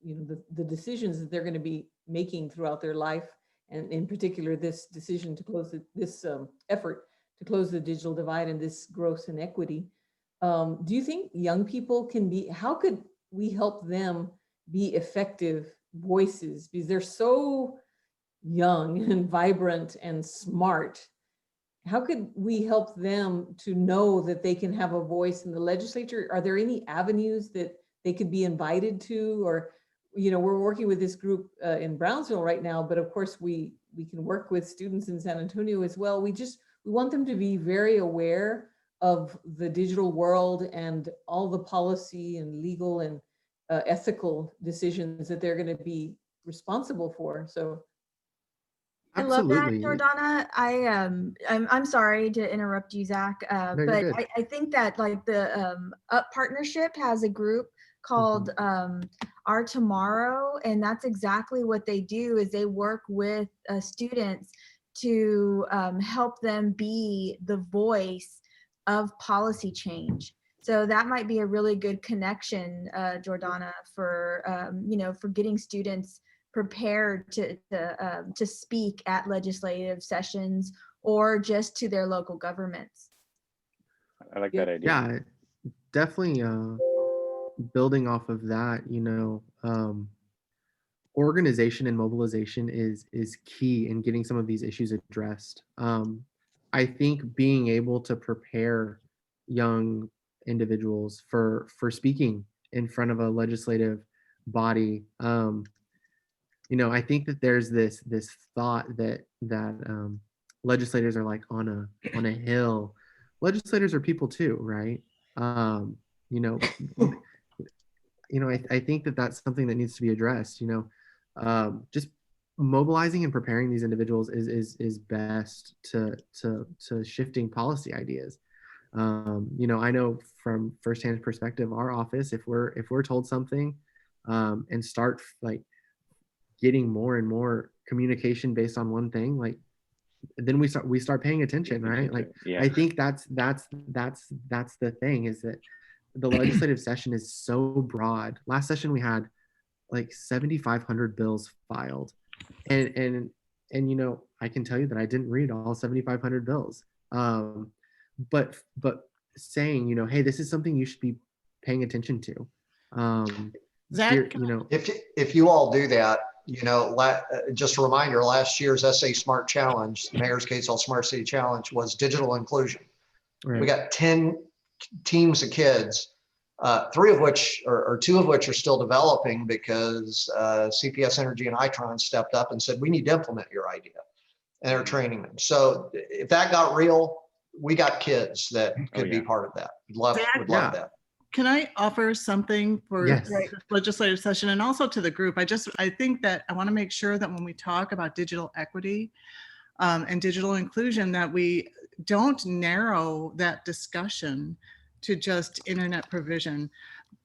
Speaker 10: the decisions that they're going to be making throughout their life, and in particular this decision to close this effort to close the digital divide and this gross inequity. Do you think young people how could we help them be effective voices, because they're so young and vibrant and smart? How could we help them to know that they can have a voice in the legislature? Are there any avenues that they could be invited to? Or, we're working with this group in Brownsville right now, but of course we can work with students in San Antonio as well. We want them to be very aware of the digital world and all the policy and legal and ethical decisions that they're going to be responsible for. So
Speaker 3: I love that,
Speaker 15: Absolutely.
Speaker 3: Jordana. I'm sorry to interrupt you, Zach,
Speaker 15: you're
Speaker 3: but
Speaker 15: good.
Speaker 3: I think that like the Up Partnership has a group called Our Tomorrow, and that's exactly what they do. Is they work with students to help them be the voice of policy change. So that might be a really good connection, Jordana, for getting students prepared to speak at legislative sessions or just to their local governments.
Speaker 2: I like that idea.
Speaker 15: Yeah, definitely building off of that, organization and mobilization is key in getting some of these issues addressed. I think being able to prepare young individuals for speaking in front of a legislative body, you know, I think that there's this thought that legislators are like on a hill. Legislators are people too, right? You know, I think that that's something that needs to be addressed. You know, just mobilizing and preparing these individuals is best to shifting policy ideas. You know, I know from firsthand perspective, our office, if we're told something, and start like getting more and more communication based on one thing, like then we start paying attention, right? Like,
Speaker 2: yeah.
Speaker 15: I think that's the thing, is that the legislative session is so broad. Last session we had like 7,500 bills filed, and you know, I can tell you that I didn't read all 7,500 bills, but saying, you know, hey, this is something you should be paying attention to.
Speaker 7: Zach,
Speaker 15: you know,
Speaker 4: If you all do that, you know, just a reminder, last year's SA Smart Challenge, the Mayor's Gatesville Smart City Challenge, was digital inclusion.
Speaker 15: right.
Speaker 4: We got 10 teams of kids, 3 of which, or 2 of which are still developing, because CPS Energy and Itron stepped up and said, we need to implement your idea. And they're training them. So if that got real, we got kids that could be part of that. Would love that.
Speaker 7: can I offer something for
Speaker 15: Yes.
Speaker 7: this legislative session, and also to the group? I think that I want to make sure that when we talk about digital equity and digital inclusion, that we don't narrow that discussion to just internet provision.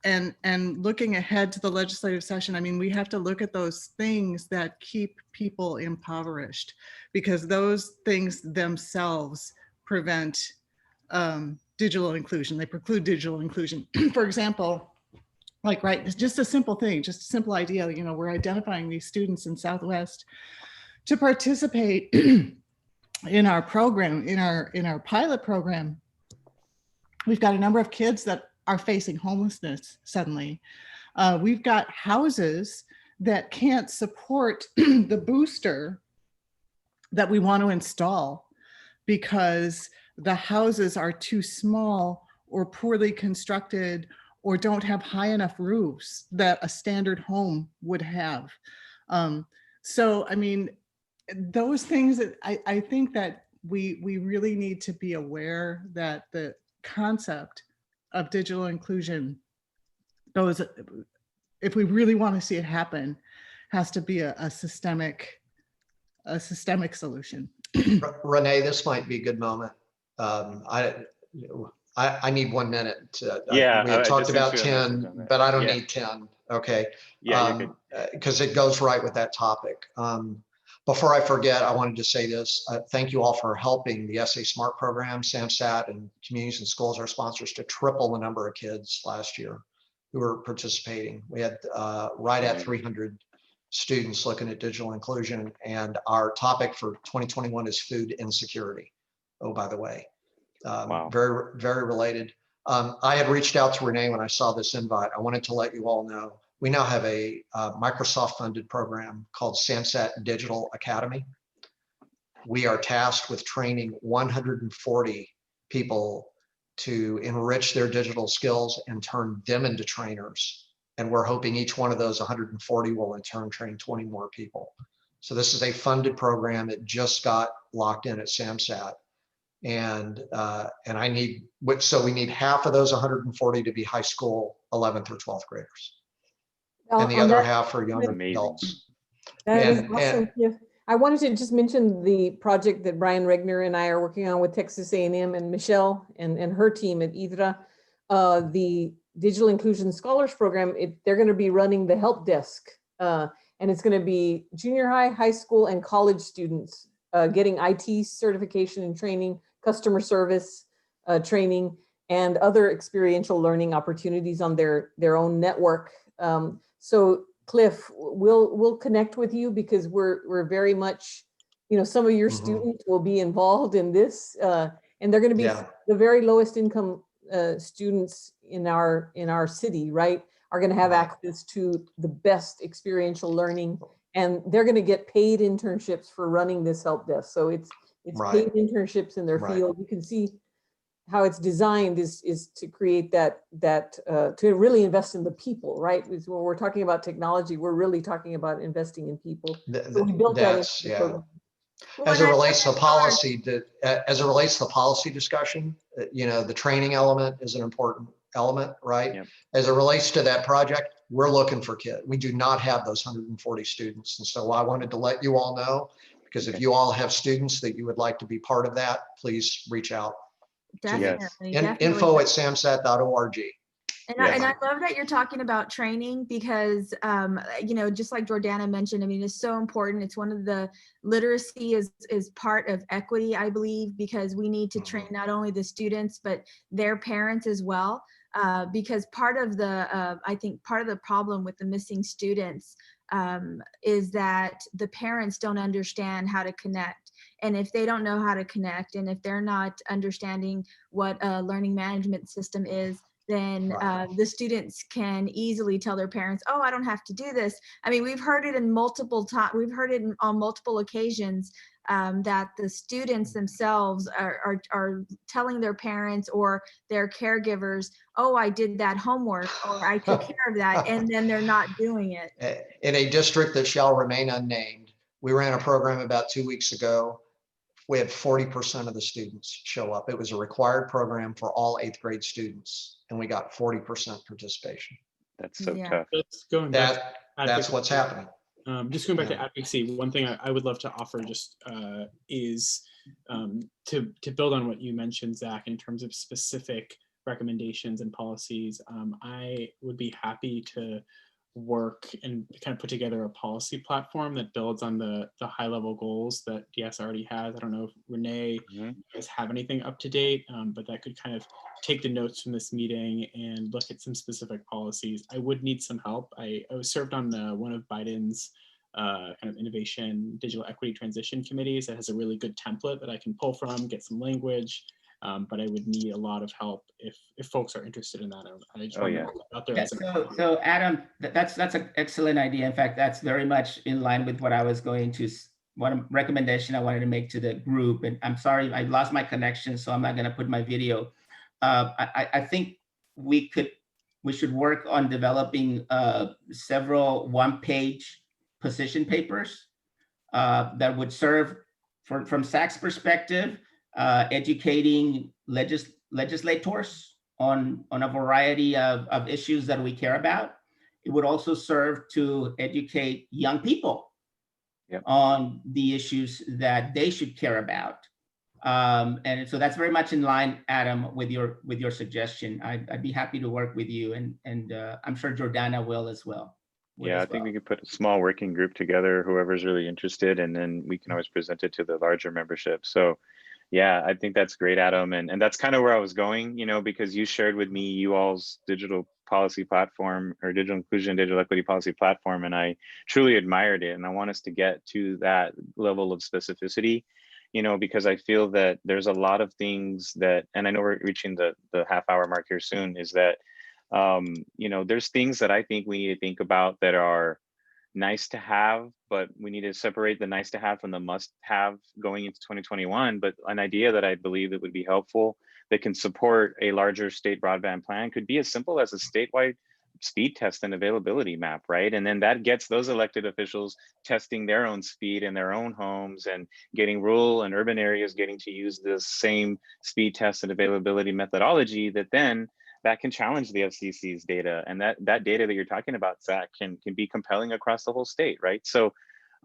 Speaker 7: And looking ahead to the legislative session, I mean, we have to look at those things that keep people impoverished, because those things themselves prevent digital inclusion. They preclude digital inclusion. For example, like, right, it's just a simple thing, just a simple idea. You know, we're identifying these students in Southwest to participate in our program, in our pilot program. We've got a number of kids that are facing homelessness suddenly. We've got houses that can't support the booster that we want to install because the houses are too small or poorly constructed or don't have high enough roofs that a standard home would have. So, I mean, those things that I think that we really need to be aware that the concept of digital inclusion goes, if we really want to see it happen, has to be a systemic solution.
Speaker 4: Renee, this might be a good moment. I need 1 minute. We had talked about 10, but I don't need 10. Okay.
Speaker 2: Yeah,
Speaker 4: because it goes right with that topic. Before I forget, I wanted to say this. Thank you all for helping the SA Smart program, SAMSAT, and communities and schools, our sponsors, to triple the number of kids last year who were participating. We had right at 300 students looking at digital inclusion, and our topic for 2021 is food insecurity. Oh, by the way,
Speaker 2: wow.
Speaker 4: Very, very related. I had reached out to Renee when I saw this invite. I wanted to let you all know we now have a Microsoft-funded program called SAMSAT Digital Academy. We are tasked with training 140 people to enrich their digital skills and turn them into trainers. And we're hoping each one of those 140 will in turn train 20 more people. So this is a funded program. It just got locked in at SAMSAT. And I need, so we need half of those 140 to be high school 11th or 12th graders. And the other half are younger adults.
Speaker 10: That is awesome. I wanted to just mention the project that Brian Regner and I are working on with Texas A&M and Michelle and her team at IDRA, the Digital Inclusion Scholars Program. They're going to be running the help desk, and it's going to be junior high, high school, and college students getting IT certification and training, customer service training, and other experiential learning opportunities on their own network. So Cliff, we'll connect with you, because we're very much, you know, some of your students will be involved in this, and they're going to be the very lowest income students in our city, right, are going to have access to the best experiential learning, and they're going to get paid internships for running this help desk. So it's paid internships in their field. You can see how it's designed is to create to really invest in the people, right? When we're talking about technology, we're really talking about investing in people. So we built that into the program.
Speaker 4: As it relates to policy, as it relates to the policy discussion, the training element is an important element, right?
Speaker 2: Yep.
Speaker 4: As it relates to that project, we're looking for kids. We do not have those 140 students. And so I wanted to let you all know, because if you all have students that you would like to be part of that, please reach out.
Speaker 3: Definitely.
Speaker 4: Info@samsat.org.
Speaker 3: And I love that you're talking about training because, just like Jordana mentioned, I mean, it's so important. It's one of the literacy is part of equity, I believe, because we need to train not only the students, but their parents as well. Because part of the problem with the missing students is that the parents don't understand how to connect. And if they don't know how to connect, and if they're not understanding what a learning management system is, then the students can easily tell their parents, oh, I don't have to do this. I mean, we've heard it on multiple occasions that the students themselves are telling their parents or their caregivers, oh, I did that homework, or I took care of that, and then they're not doing it.
Speaker 4: In a district that shall remain unnamed, we ran a program about 2 weeks ago. We had 40% of the students show up. It was a required program for all 8th grade students, and we got 40% participation.
Speaker 2: That's so tough.
Speaker 4: That's what's happening.
Speaker 5: Just going back to advocacy, one thing I would love to offer is to build on what you mentioned, Zach, in terms of specific recommendations and policies. I would be happy to work and kind of put together a policy platform that builds on the high level goals that DS already has. I don't know if Renee guys have anything up to date, but that could kind of take the notes from this meeting and look at some specific policies. I would need some help. I was served on one of Biden's kind of innovation digital equity transition committees that has a really good template that I can pull from, get some language. But I would need a lot of help if folks are interested in that. I just want to put out there.
Speaker 1: So Adam, that's an excellent idea. In fact, that's very much in line with what I was going to, one recommendation I wanted to make to the group. And I'm sorry, I lost my connection, so I'm not going to put my video. I think we should work on developing several one-page position papers that would serve from SAC's perspective, educating legislators on a variety of issues that we care about. It would also serve to educate young people on the issues that they should care about. And so that's very much in line, Adam, with your suggestion. I'd be happy to work with you, and I'm sure Jordana will as well.
Speaker 2: Yeah, I think we could put a small working group together, whoever's really interested, and then we can always present it to the larger membership. So yeah, I think that's great, Adam. And that's kind of where I was going, because you shared with me you all's digital policy platform, or digital inclusion, digital equity policy platform, and I truly admired it. And I want us to get to that level of specificity, because I feel that there's a lot of things that, and I know we're reaching the half-hour mark here soon, is that, there's things that I think we need to think about that are nice to have, but we need to separate the nice to have from the must have going into 2021. But an idea that I believe that would be helpful that can support a larger state broadband plan could be as simple as a statewide speed test and availability map, right? And then that gets those elected officials testing their own speed in their own homes, and getting rural and urban areas getting to use this same speed test and availability methodology that can challenge the FCC's data. And that data that you're talking about, Zach, can be compelling across the whole state, right? So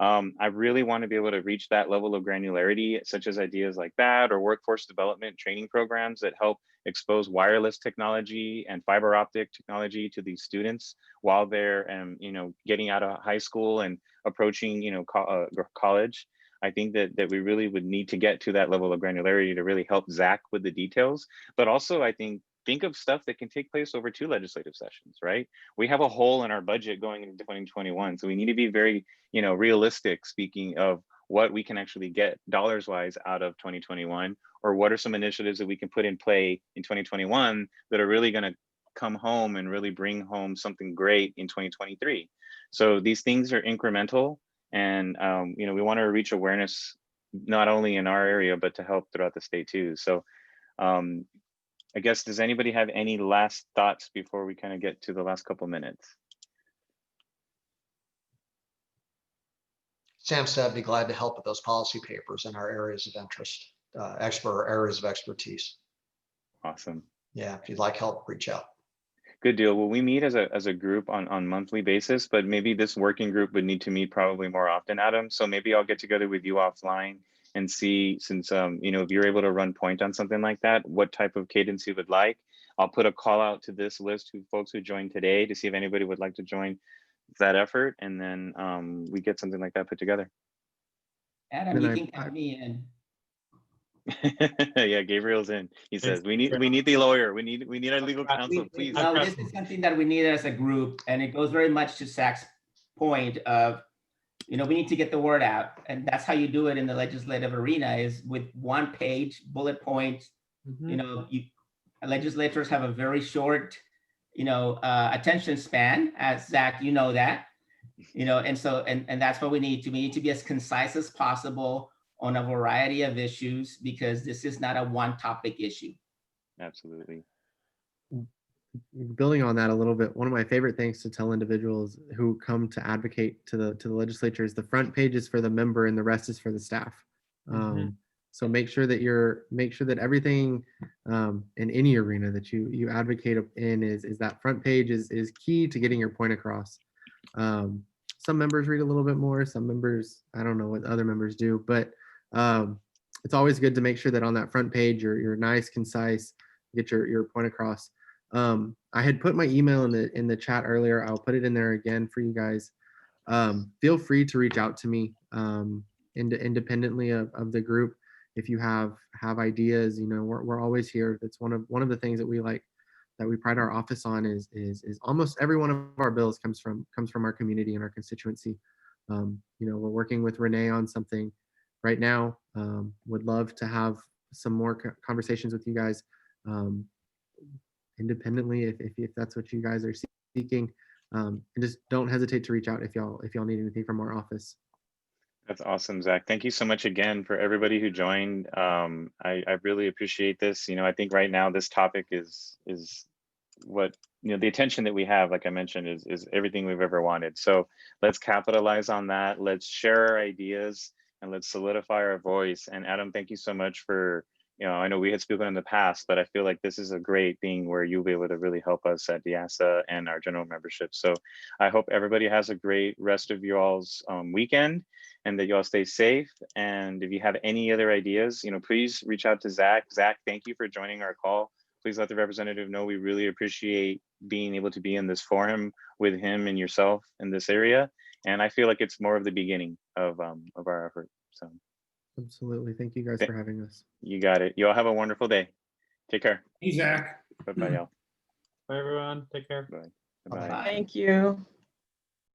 Speaker 2: I really want to be able to reach that level of granularity, such as ideas like that, or workforce development training programs that help expose wireless technology and fiber optic technology to these students while they're getting out of high school and approaching college. I think that we really would need to get to that level of granularity to really help Zach with the details, but also I think of stuff that can take place over 2 legislative sessions, right? We have a hole in our budget going into 2021. So we need to be very, realistic, speaking of what we can actually get dollars wise out of 2021, or what are some initiatives that we can put in play in 2021 that are really going to come home and really bring home something great in 2023. So these things are incremental, and we want to reach awareness not only in our area, but to help throughout the state too. So I guess, does anybody have any last thoughts before we kind of get to the last couple minutes?
Speaker 4: SAMHSA would be glad to help with those policy papers in our areas of interest, areas of expertise.
Speaker 2: Awesome.
Speaker 4: Yeah, if you'd like help, reach out.
Speaker 2: Good deal. Well, we meet as a group on monthly basis, but maybe this working group would need to meet probably more often, Adam. So maybe I'll get together with you offline and see, since you know, if you're able to run point on something like that, what type of cadence you would like. I'll put a call out to this list of folks who joined today to see if anybody would like to join that effort, and then we get something like that put together.
Speaker 1: Adam, you can count me in.
Speaker 2: Yeah, Gabriel's in. He says we need the lawyer. We need our legal counsel, please.
Speaker 1: No, this is something that we need as a group, and it goes very much to Zach's point of, you know, we need to get the word out, and that's how you do it in the legislative arena, is with one page, bullet points. You know, legislators have a very short, you know, attention span, as Zach, you know that, you know, and so and that's what we need to be as concise as possible on a variety of issues, because this is not a one topic issue.
Speaker 2: Absolutely.
Speaker 15: Building on that a little bit, one of my favorite things to tell individuals who come to advocate to the legislature is the front page is for the member and the rest is for the staff. So make sure that everything in any arena that you advocate in is that front page is key to getting your point across. Some members read a little bit more, some members, I don't know what other members do, but it's always good to make sure that on that front page you're nice, concise, get your point across. I had put my email in the chat earlier. I'll put it in there again for you guys. Feel free to reach out to me independently of the group. If you have ideas, you know, we're always here. That's one of the things that we pride our office on is almost every one of our bills comes from our community and our constituency. You know, we're working with Renee on something right now. Would love to have some more conversations with you guys independently if that's what you guys are seeking. And just don't hesitate to reach out if y'all need anything from our office.
Speaker 2: That's awesome, Zach. Thank you so much again for everybody who joined. I really appreciate this. You know, I think right now this topic is what, you know, the attention that we have, like I mentioned, is everything we've ever wanted. So let's capitalize on that. Let's share our ideas and let's solidify our voice. And Adam, thank you so much for, you know, I know we had spoken in the past, but I feel like this is a great thing where you'll be able to really help us at DIASA and our general membership. So I hope everybody has a great rest of y'all's weekend, and that you all stay safe. And if you have any other ideas, you know, please reach out to Zach. Zach, thank you for joining our call. Please let the representative know we really appreciate being able to be in this forum with him and yourself in this area. And I feel like it's more of the beginning of our effort. So
Speaker 15: absolutely. Thank you guys for having us.
Speaker 2: You got it. You all have a wonderful day. Take care.
Speaker 8: Hey, Zach.
Speaker 2: Bye-bye, y'all.
Speaker 5: Bye, everyone. Take care.
Speaker 2: Bye. Bye.
Speaker 7: Thank you.